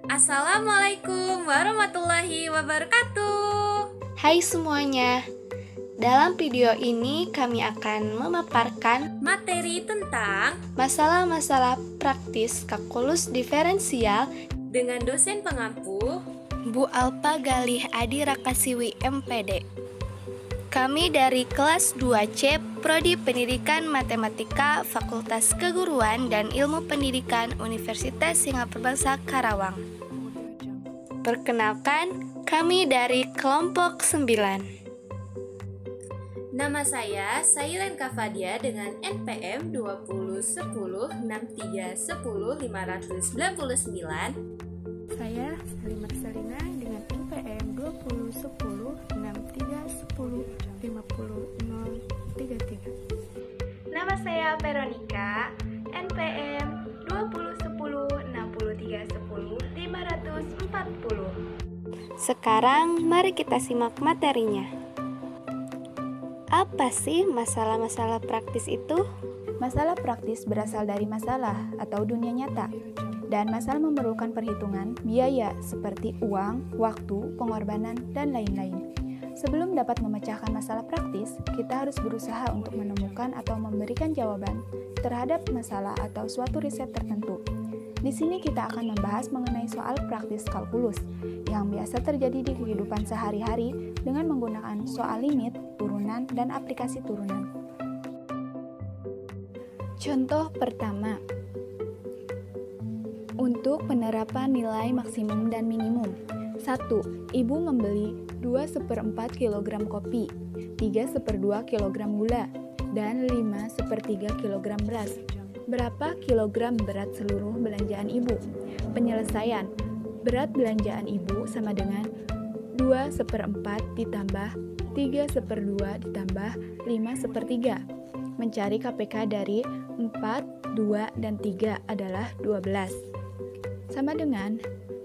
Assalamualaikum warahmatullahi wabarakatuh. Hai semuanya, dalam video ini kami akan memaparkan materi tentang masalah-masalah praktis kalkulus diferensial dengan dosen pengampu Bu Alpa Galih Adi Rakasiwi MPD. Kami dari kelas 2C Prodi Pendidikan Matematika Fakultas Keguruan dan Ilmu Pendidikan Universitas Singapura Bangsa Karawang. Perkenalkan, kami dari kelompok 9. Nama saya Sailen Kafadia dengan NPM 2010631059. Saya Halimah Salina dengan NPM 201063105033. Nama saya Veronica, NPM 201063105040. Sekarang mari kita simak materinya. Apa sih masalah-masalah praktis itu? Masalah praktis berasal dari masalah atau dunia nyata, dan masalah memerlukan perhitungan biaya seperti uang, waktu, pengorbanan, dan lain-lain. Sebelum dapat memecahkan masalah praktis, kita harus berusaha untuk menemukan atau memberikan jawaban terhadap masalah atau suatu riset tertentu. Di sini kita akan membahas mengenai soal praktis kalkulus yang biasa terjadi di kehidupan sehari-hari dengan menggunakan soal limit, turunan, dan aplikasi turunan. Contoh pertama, untuk penerapan nilai maksimum dan minimum. 1. Ibu membeli 2/4 kg kopi, 3/2 kg gula, dan 5/3 kg beras. Berapa kilogram berat seluruh belanjaan ibu? Penyelesaian. Berat belanjaan ibu sama dengan 2/4 ditambah 3/2 ditambah 5/3. Mencari KPK dari 4, 2, dan 3 adalah 12. Sama dengan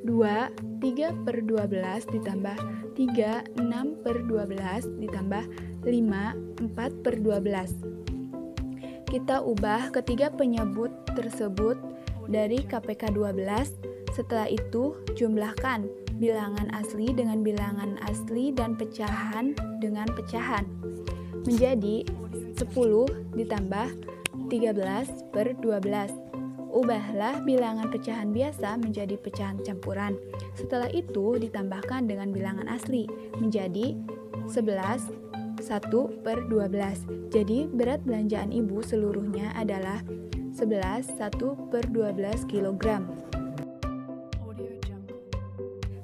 2, 3/12 ditambah 3, 6/12 ditambah 5, 4/12. Kita ubah ketiga penyebut tersebut dari KPK 12. Setelah itu, jumlahkan bilangan asli dengan bilangan asli dan pecahan dengan pecahan. Menjadi 10 ditambah 13/12. Ubahlah bilangan pecahan biasa menjadi pecahan campuran. Setelah itu ditambahkan dengan bilangan asli menjadi 11 1/12. Jadi berat belanjaan ibu seluruhnya adalah 11 1/12 kg.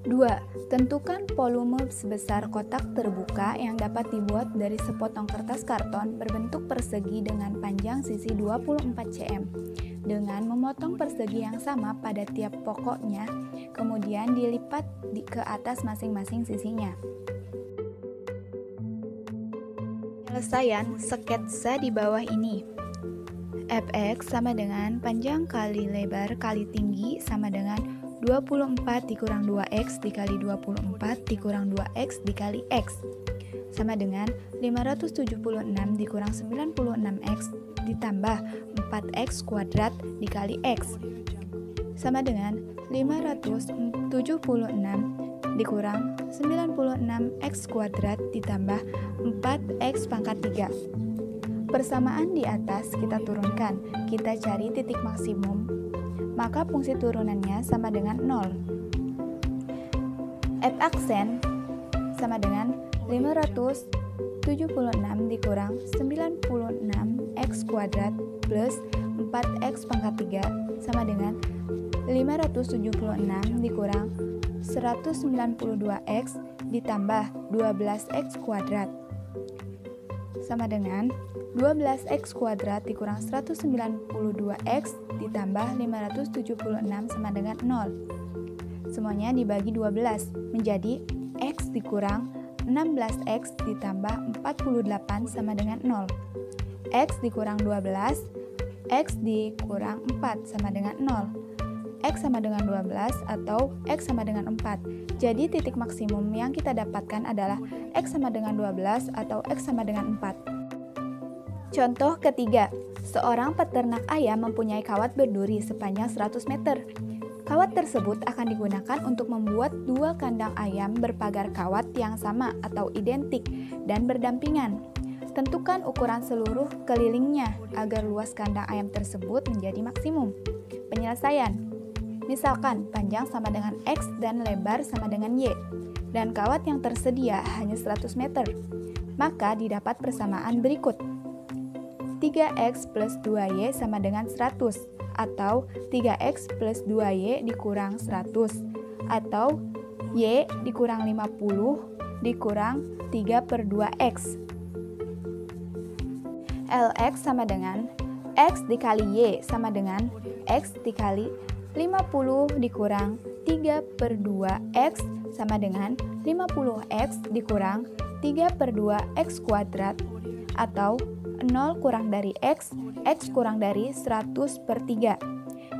2. Tentukan volume sebesar kotak terbuka yang dapat dibuat dari sepotong kertas karton berbentuk persegi dengan panjang sisi 24 cm dengan memotong persegi yang sama pada tiap pokoknya, kemudian dilipat ke atas masing-masing sisinya. Penyelesaian sketsa di bawah ini. Fx sama dengan panjang kali lebar kali tinggi sama dengan 24 dikurang 2x dikali 24 dikurang 2x dikali x sama dengan 576 dikurang 96x ditambah 4x kuadrat dikali x sama dengan 576 dikurang 96x kuadrat ditambah 4x pangkat 3. Persamaan di atas kita turunkan, kita cari titik maksimum, maka fungsi turunannya sama dengan 0. F aksen sama dengan 576 dikurang 96x kuadrat plus 4x pangkat 3 sama dengan 576 dikurang 192x ditambah 12x kuadrat sama dengan 12x kuadrat dikurang 192x ditambah 576 sama dengan 0. Semuanya dibagi 12 menjadi x dikurang 16x ditambah 48 sama dengan 0. X dikurang 12, X dikurang 4 sama dengan 0. X sama dengan 12 atau X sama dengan 4. Jadi titik maksimum yang kita dapatkan adalah X sama dengan 12 atau X sama dengan 4. Contoh ketiga, Seorang peternak ayam mempunyai kawat berduri sepanjang 100 meter. Kawat tersebut akan digunakan untuk membuat 2 kandang ayam berpagar kawat yang sama atau identik dan berdampingan. Tentukan ukuran seluruh kelilingnya agar luas kandang ayam tersebut menjadi maksimum. Penyelesaian. Misalkan panjang sama dengan X dan lebar sama dengan Y, dan kawat yang tersedia hanya 100 meter. Maka didapat persamaan berikut. 3X plus 2Y sama dengan 100, atau 3X plus 2Y dikurang 100, atau Y dikurang 50 dikurang 3/2X. LX sama dengan X dikali Y sama dengan X dikali 50 dikurang 3/2X sama dengan 50X dikurang 3/2X kuadrat, atau 0 kurang dari X, X kurang dari 100/3.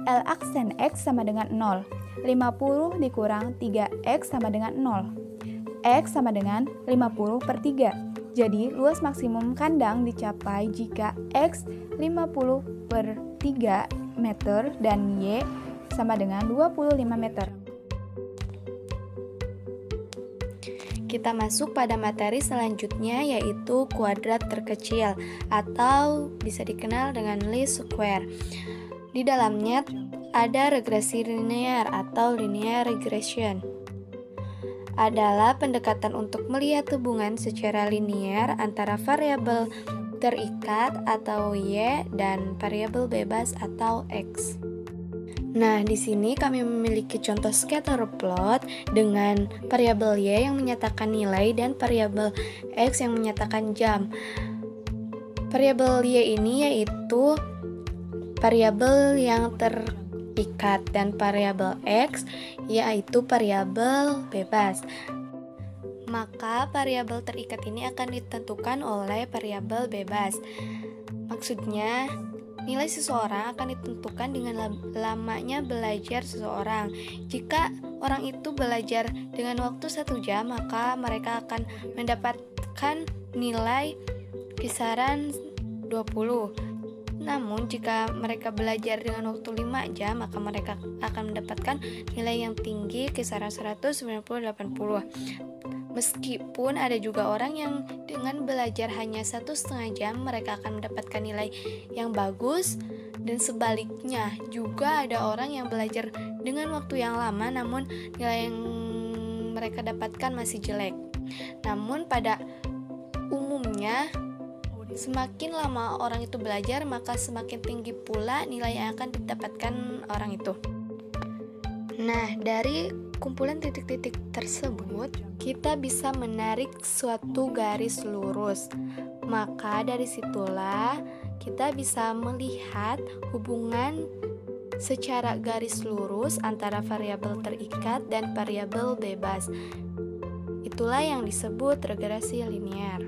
L aksen X sama dengan 0. 50 dikurang 3X sama dengan 0. X sama dengan 50/3. Jadi, luas maksimum kandang dicapai jika X 50/3 meter dan Y sama dengan 25 meter. Kita masuk pada materi selanjutnya, yaitu kuadrat terkecil atau bisa dikenal dengan least square. Di dalamnya ada regresi linear atau linear regression. Adalah pendekatan untuk melihat hubungan secara linear antara variabel terikat atau Y dan variabel bebas atau X. Nah, di sini kami memiliki contoh scatter plot dengan variabel Y yang menyatakan nilai dan variabel X yang menyatakan jam. Variabel Y ini yaitu variabel yang terikat dan variabel X yaitu variabel bebas. Maka variabel terikat ini akan ditentukan oleh variabel bebas. Maksudnya, nilai seseorang akan ditentukan dengan lamanya belajar seseorang. Jika orang itu belajar dengan waktu 1 jam, maka mereka akan mendapatkan nilai kisaran 20. Namun, jika mereka belajar dengan waktu 5 jam, maka mereka akan mendapatkan nilai yang tinggi kisaran 190-80. Meskipun ada juga orang yang dengan belajar hanya 1,5 jam, mereka akan mendapatkan nilai yang bagus, dan sebaliknya juga ada orang yang belajar dengan waktu yang lama, namun nilai yang mereka dapatkan masih jelek. Namun pada umumnya, semakin lama orang itu belajar, maka semakin tinggi pula nilai yang akan didapatkan orang itu. Nah, dari kumpulan titik-titik tersebut, kita bisa menarik suatu garis lurus. Maka dari situlah kita bisa melihat hubungan secara garis lurus antara variabel terikat dan variabel bebas. Itulah yang disebut regresi linear.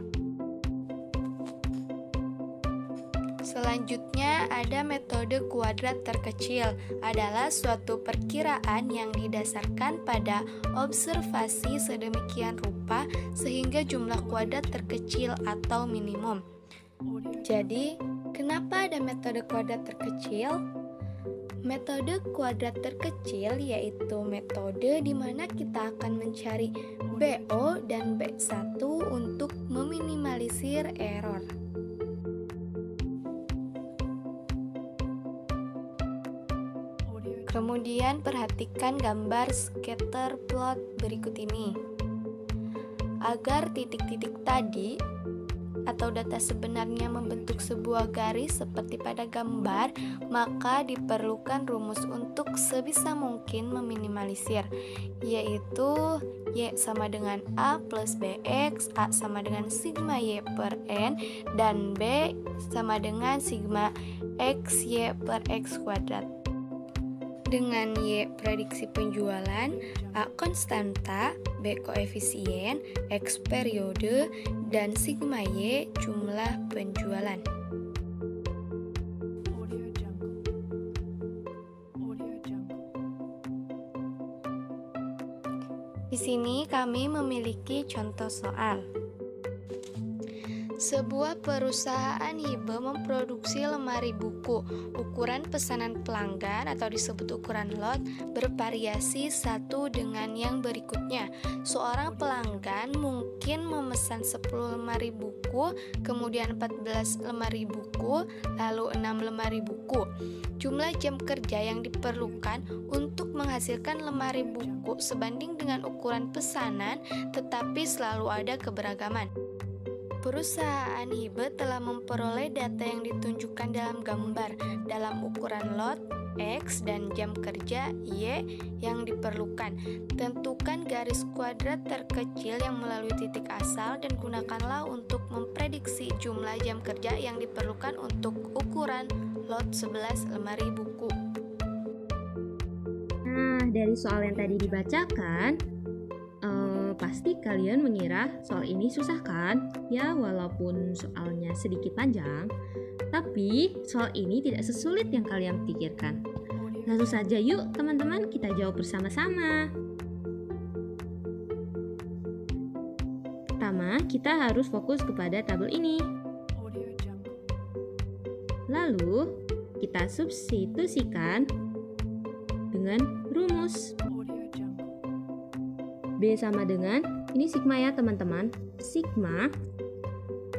Selanjutnya ada metode kuadrat terkecil, adalah suatu perkiraan yang didasarkan pada observasi sedemikian rupa sehingga jumlah kuadrat terkecil atau minimum. Jadi, kenapa ada metode kuadrat terkecil? Metode kuadrat terkecil yaitu metode di mana kita akan mencari BO dan B1 untuk meminimalisir error. Kemudian perhatikan gambar scatter plot berikut ini. Agar titik-titik tadi atau data sebenarnya membentuk sebuah garis seperti pada gambar, maka diperlukan rumus untuk sebisa mungkin meminimalisir, yaitu Y sama dengan A plus BX, A sama dengan sigma Y per N, dan B sama dengan sigma X Y per X kuadrat. Dengan Y prediksi penjualan, A konstanta, B koefisien, X periode, dan sigma Y jumlah penjualan. Di sini kami memiliki contoh soal. Sebuah perusahaan hibah memproduksi lemari buku. Ukuran pesanan pelanggan atau disebut ukuran lot bervariasi satu dengan yang berikutnya. Seorang pelanggan mungkin memesan 10 lemari buku, kemudian 14 lemari buku, lalu 6 lemari buku. Jumlah jam kerja yang diperlukan untuk menghasilkan lemari buku sebanding dengan ukuran pesanan, tetapi selalu ada keberagaman. Perusahaan hibah telah memperoleh data yang ditunjukkan dalam gambar dalam ukuran lot X dan jam kerja Y yang diperlukan. Tentukan garis kuadrat terkecil yang melalui titik asal dan gunakanlah untuk memprediksi jumlah jam kerja yang diperlukan untuk ukuran lot 11 lemari buku. Nah, dari soal yang tadi dibacakan, pasti kalian mengira soal ini susah kan? Ya, walaupun soalnya sedikit panjang, tapi soal ini tidak sesulit yang kalian pikirkan. Langsung saja yuk teman-teman, kita jawab bersama-sama. Pertama, kita harus fokus kepada tabel ini. Lalu, kita substitusikan dengan rumus. B sama dengan, ini sigma ya teman-teman, sigma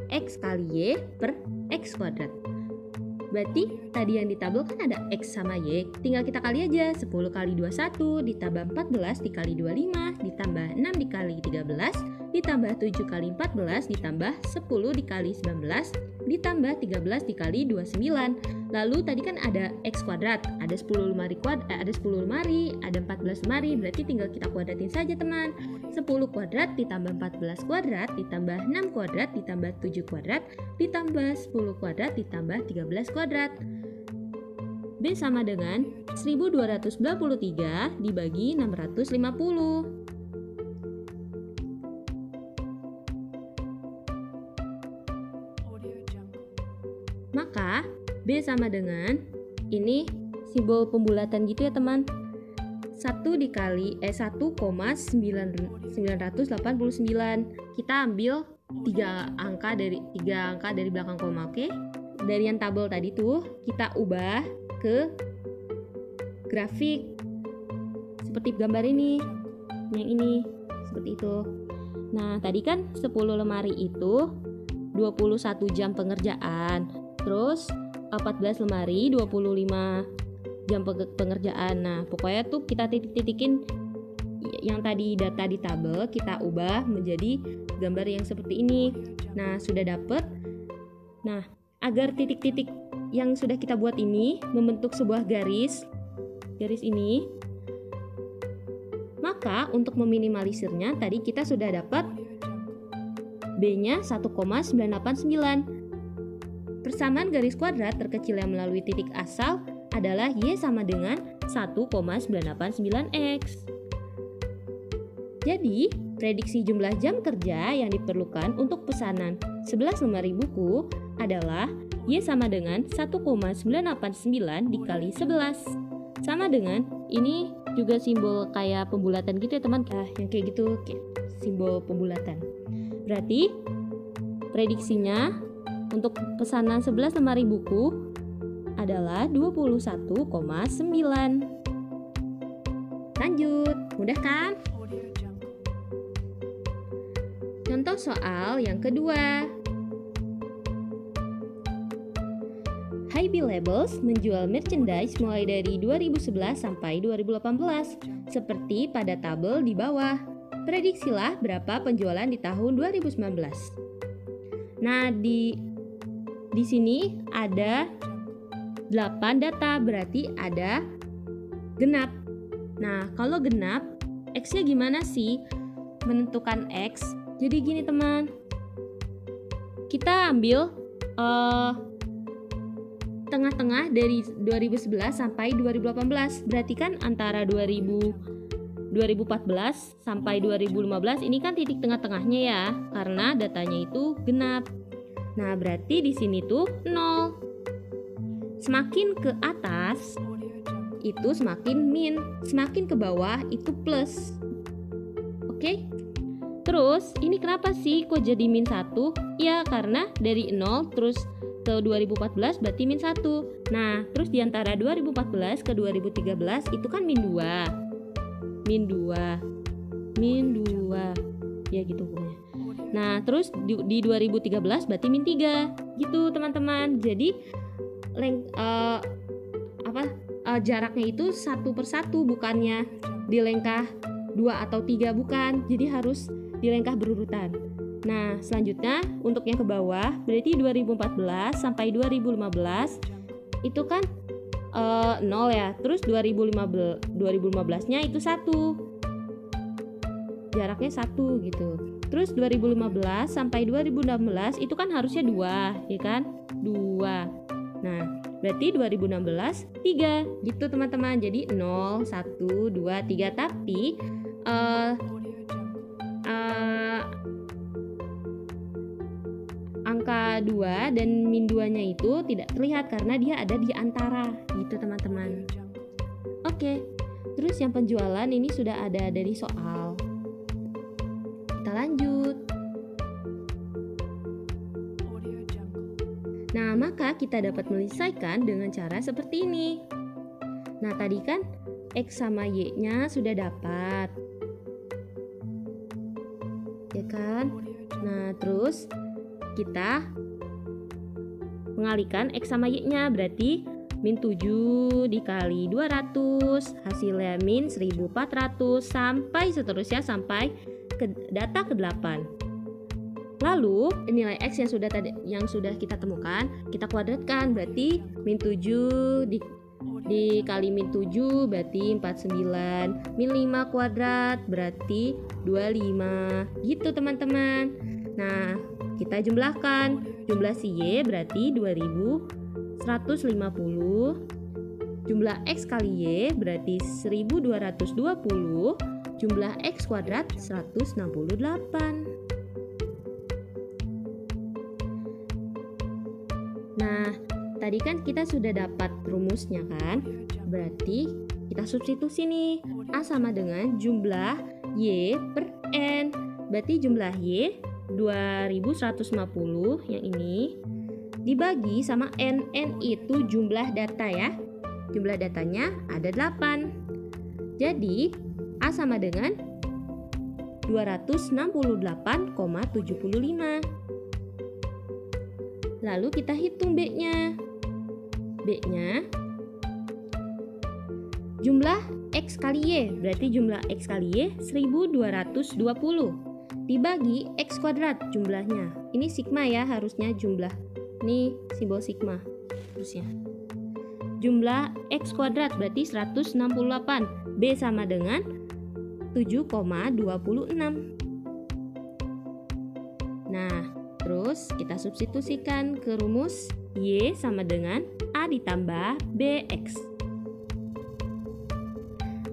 X kali Y per X kuadrat. Berarti tadi yang di tabel kan ada X sama Y, tinggal kita kali aja. 10 kali 21 ditambah 14 dikali 25 ditambah 6 dikali 13 ditambah 7 kali 14 ditambah 10 dikali 19 ditambah 13 dikali 29. Lalu tadi kan ada X kuadrat, ada 10 lemari ada 10 lemari, ada 14 lemari, berarti tinggal kita kuadratin saja teman. 10 kuadrat ditambah 14 kuadrat ditambah 6 kuadrat ditambah 7 kuadrat ditambah 10 kuadrat ditambah 13 kuadrat. B sama dengan 1293 dibagi 650. Maka B sama dengan, ini simbol pembulatan gitu ya teman, 1 dikali 1,989. Kita ambil 3 angka dari belakang koma, oke? Dari yang tabel tadi tuh kita ubah ke grafik seperti gambar ini, yang ini seperti itu. Nah, tadi kan 10 lemari itu 21 jam pengerjaan. Terus 14 lemari 25 jam pengerjaan. Nah, pokoknya tuh kita titik-titikin yang tadi data di tabel, kita ubah menjadi gambar yang seperti ini. Nah, sudah dapet. Nah, agar titik-titik yang sudah kita buat ini membentuk sebuah garis ini, maka untuk meminimalisirnya tadi kita sudah dapat B-nya 1,989. Persamaan garis kuadrat terkecil yang melalui titik asal adalah Y sama dengan 1,989X. Jadi, prediksi jumlah jam kerja yang diperlukan untuk pesanan 11 lemari buku adalah Y sama dengan 1,989 dikali 11. Sama dengan, ini juga simbol kayak pembulatan gitu ya teman, yang kayak gitu, simbol pembulatan. Berarti, prediksinya untuk pesanan 11 lemari buku adalah 21,9. Lanjut, mudah kan? Contoh soal yang kedua. Hi-B Labels menjual merchandise mulai dari 2011 sampai 2018, seperti pada tabel di bawah. Prediksilah berapa penjualan di tahun 2019. Nah, di sini ada 8 data, berarti ada genap. Nah, kalau genap, X-nya gimana sih? Menentukan X. Jadi gini teman, kita ambil tengah-tengah dari 2011 sampai 2018. Berarti kan antara 2014 sampai 2015 ini kan titik tengah-tengahnya ya, karena datanya itu genap. Nah, berarti di sini tuh 0. Semakin ke atas itu semakin min, semakin ke bawah itu plus. Oke? Terus ini kenapa sih kok jadi min 1? Ya karena dari 0 terus ke 2014 berarti min 1. Nah terus diantara 2014 ke 2013 itu kan min 2. Min 2 ya gitu pokoknya. Nah terus di 2013 berarti min 3 gitu teman-teman. Jadi jaraknya itu 1 per 1, bukannya dilengkah 2 atau 3, bukan. Jadi harus dilengkah berurutan. Nah selanjutnya untuk yang ke bawah berarti 2014 sampai 2015 itu kan 0 ya. Terus 2015-nya itu 1, jaraknya 1 gitu. Terus 2015 sampai 2016 itu kan harusnya 2 ya kan, 2. Nah berarti 2016 3 gitu teman-teman. Jadi 0, 1, 2, 3. Tapi angka 2 dan min 2 nya itu tidak terlihat karena dia ada di antara gitu teman-teman. Oke, terus yang penjualan ini sudah ada dari soal. Kita lanjut. Nah, maka kita dapat menyelesaikan dengan cara seperti ini. Nah, tadi kan X sama Y nya sudah dapat, ya kan? Nah, terus kita mengalihkan X sama Y nya, berarti min 7 dikali 200 hasilnya min 1400 sampai seterusnya sampai ke data ke-8. Lalu nilai X yang sudah kita temukan kita kuadratkan, berarti min 7 dikali min 7 berarti 49, min 5 kuadrat berarti 25 gitu teman-teman. Nah kita jumlahkan, jumlah si Y berarti 2150, jumlah X kali Y berarti 1220, jumlah X kuadrat 168. Nah, tadi kan kita sudah dapat rumusnya kan? Berarti kita substitusi nih. A sama dengan jumlah Y per N. Berarti jumlah Y 2150 yang ini dibagi sama N. N itu jumlah data ya. Jumlah datanya ada 8. Jadi A sama dengan 268,75. Lalu kita hitung B-nya. B-nya jumlah X kali Y, berarti jumlah X kali Y 1220 dibagi X kuadrat jumlahnya. Ini sigma ya harusnya jumlah. Ini simbol sigma harusnya. Jumlah X kuadrat berarti 168. B sama dengan 7,26. Nah, terus kita substitusikan ke rumus Y sama dengan A ditambah BX.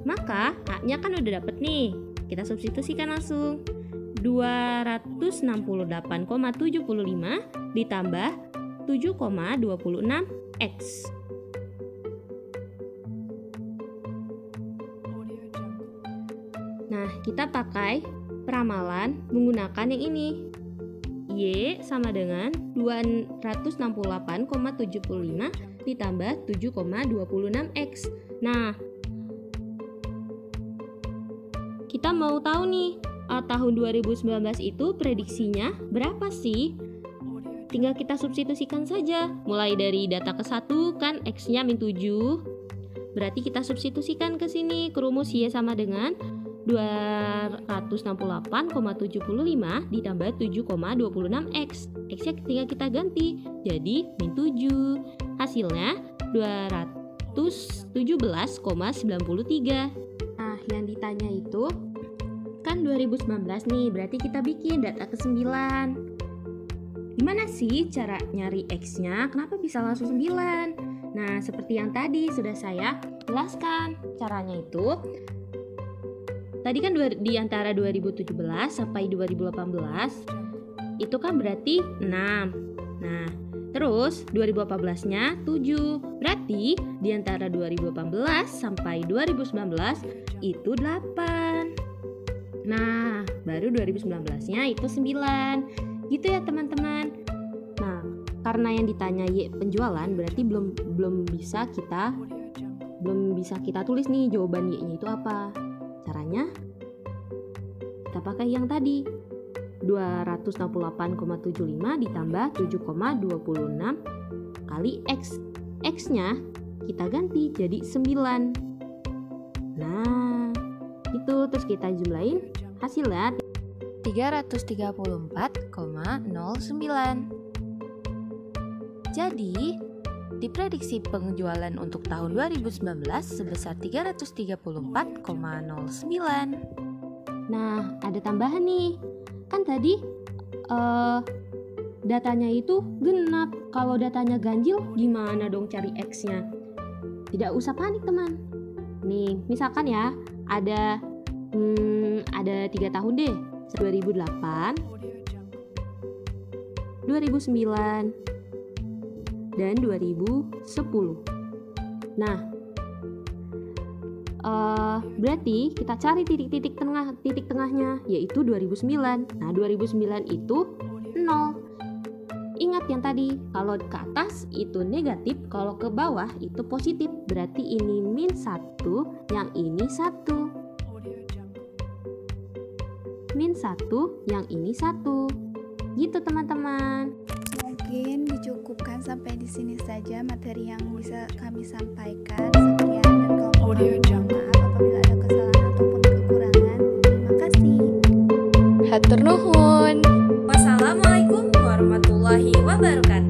Maka A-nya kan udah dapet nih. Kita substitusikan langsung. 268,75 ditambah 7,26X. Nah, kita pakai peramalan menggunakan yang ini. Y sama dengan 268,75 ditambah 7,26X. Nah, kita mau tahu nih, tahun 2019 itu prediksinya berapa sih? Tinggal kita substitusikan saja. Mulai dari data ke-1 kan X-nya min 7. Berarti kita substitusikan ke sini ke rumus Y sama dengan 268,75 ditambah 7,26X. X-nya tinggal kita ganti jadi min 7. Hasilnya 217,93. Nah, yang ditanya itu kan 2019 nih, berarti kita bikin data ke-9. Gimana sih cara nyari X-nya? Kenapa bisa langsung 9? Nah, seperti yang tadi sudah saya jelaskan. Caranya itu tadi kan di antara 2017 sampai 2018 itu kan berarti 6. Nah, terus 2018-nya 7. Berarti di antara 2018 sampai 2019 itu 8. Nah, baru 2019-nya itu 9. Gitu ya teman-teman. Nah, karena yang ditanya Y penjualan, berarti belum bisa kita tulis nih jawaban Y-nya itu apa. Caranya kita pakai yang tadi. 268,75 ditambah 7,26 kali X. X-nya kita ganti jadi 9. Nah, itu terus kita jumlahin hasilnya 334,09. Jadi, diprediksi penjualan untuk tahun 2019 sebesar 334,09. Nah, ada tambahan nih. Kan tadi datanya itu genap. Kalau datanya ganjil, gimana dong cari X-nya? Tidak usah panik, teman. Nih, misalkan ya, ada 3 tahun deh. 2008, 2009, dan 2010. Nah, berarti kita cari titik tengahnya, yaitu 2009. Nah, 2009 itu 0. Ingat yang tadi, kalau ke atas itu negatif, kalau ke bawah itu positif. Berarti ini -1, yang ini 1. -1, yang ini 1. Gitu teman-teman. Mungkin dicukupkan sampai di sini saja materi yang bisa kami sampaikan. Sekian, dan kalau mohon maaf apabila ada kesalahan ataupun kekurangan. Terima kasih. Hatur nuhun. Wassalamualaikum warahmatullahi wabarakatuh.